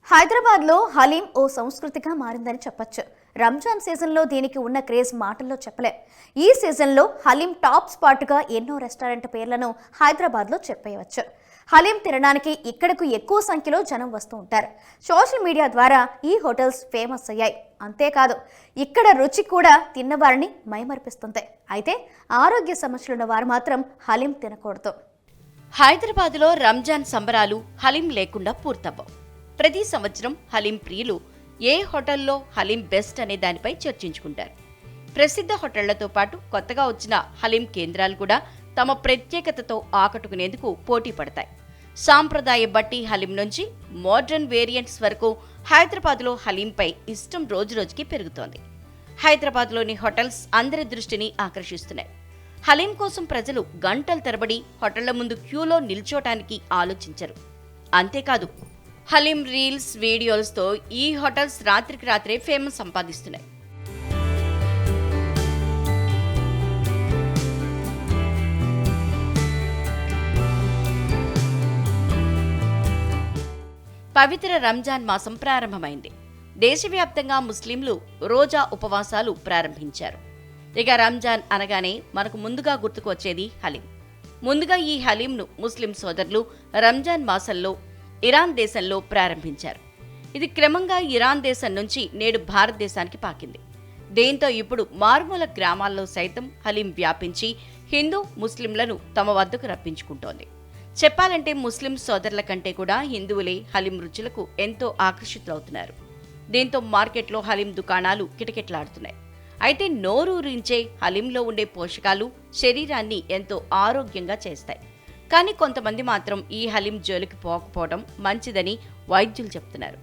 హైదరాబాద్లో హలీం ఓ సంస్కృతిగా మారిందని చెప్పొచ్చు. రంజాన్ సీజన్లో దీనికి ఉన్న క్రేజ్ మాటల్లో చెప్పలే. ఈ సీజన్లో హలీం టాప్ స్పాట్గా ఎన్నో రెస్టారెంట్ పేర్లను హైదరాబాద్లో చెప్పేయవచ్చు. హలీం తినడానికి ఇక్కడకు ఎక్కువ సంఖ్యలో జనం వస్తూ ఉంటారు. సోషల్ మీడియా ద్వారా ఈ హోటల్స్ ఫేమస్ అయ్యాయి. అంతేకాదు, ఇక్కడ రుచి కూడా తిన్నవారిని మైమర్పిస్తుంది. అయితే ఆరోగ్య సమస్యలున్న వారు మాత్రం హలీం తినకూడదు. హైదరాబాద్లో రంజాన్ సంబరాలు హలీం లేకుండా పూర్తవ్వవు. ప్రతి సంవత్సరం హలీం ప్రియులు ఏ హోటల్లో హలీం బెస్ట్ అనే దానిపై చర్చించుకుంటారు. ప్రసిద్ధ హోటళ్లతో పాటు కొత్తగా వచ్చిన హలీం కేంద్రాలు కూడా తమ ప్రత్యేకతతో ఆకట్టుకునేందుకు పోటీ పడతాయి. సాంప్రదాయ బట్టి హలీం నుంచి మోడ్రన్ వేరియంట్స్ వరకు హైదరాబాద్లో హలీంపై ఇష్టం రోజురోజుకి పెరుగుతోంది. హైదరాబాద్లోని హోటల్స్ అందరి దృష్టిని ఆకర్షిస్తున్నాయి. హలీం కోసం ప్రజలు గంటల తరబడి హోటళ్ల ముందు క్యూలో నిల్చోటానికి ఆలోచించరు. అంతేకాదు, హలీం రీల్స్, వీడియోలతో ఈ హోటల్స్ రాత్రికి రాత్రే ఫేమస్ సంపాదిస్తున్నాయి. పవిత్ర రంజాన్ మాసం ప్రారంభమైంది. దేశవ్యాప్తంగా ముస్లింలు రోజా ఉపవాసాలు ప్రారంభించారు. ఇక రంజాన్ అనగానే మనకు ముందుగా గుర్తుకు వచ్చేది హలీం. ముందుగా ఈ హలీంను ముస్లిం సోదరులు రంజాన్ మాసంలో ఇరాన్ దేశంలో ప్రారంభించారు. ఇది క్రమంగా ఇరాన్ దేశం నుంచి నేడు భారతదేశానికి పాకింది. దీంతో ఇప్పుడు మారుమూల గ్రామాల్లో సైతం హలీం వ్యాపించి హిందూ ముస్లింలను తమ వద్దకు రప్పించుకుంటోంది. చెప్పాలంటే ముస్లిం సోదరుల కంటే కూడా హిందువులే హలీం రుచులకు ఎంతో ఆకర్షితులవుతున్నారు. దీంతో మార్కెట్లో హలీం దుకాణాలు కిటకిటలాడుతున్నాయి. అయితే నోరూరించే హలీంలో ఉండే పోషకాలు శరీరాన్ని ఎంతో ఆరోగ్యంగా చేస్తాయి. కానీ కొంతమంది మాత్రం ఈ హలీం జోలికి పోకపోవడం మంచిదని వైద్యులు చెప్తున్నారు.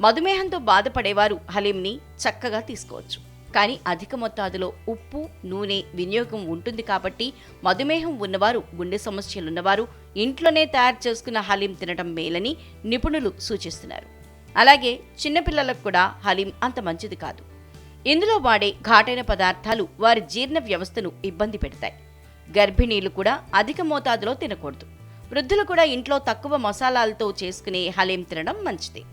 మధుమేహంతో బాధపడేవారు హలీంని చక్కగా తీసుకోవచ్చు. కానీ అధిక మొత్తాదులో ఉప్పు, నూనె వినియోగం ఉంటుంది కాబట్టి మధుమేహం ఉన్నవారు, గుండె సమస్యలున్నవారు ఇంట్లోనే తయారు చేసుకున్న హలీం తినడం మేలని నిపుణులు సూచిస్తున్నారు. అలాగే చిన్నపిల్లలకు కూడా హలీం అంత మంచిది కాదు. ఇందులో వాడే ఘాటైన పదార్థాలు వారి జీర్ణ వ్యవస్థను ఇబ్బంది పెడతాయి. గర్భిణీలు కూడా అధిక మోతాదులో తినకూడదు. వృద్ధులు కూడా ఇంట్లో తక్కువ మసాలాలతో చేసుకునే హలీం తినడం మంచిది.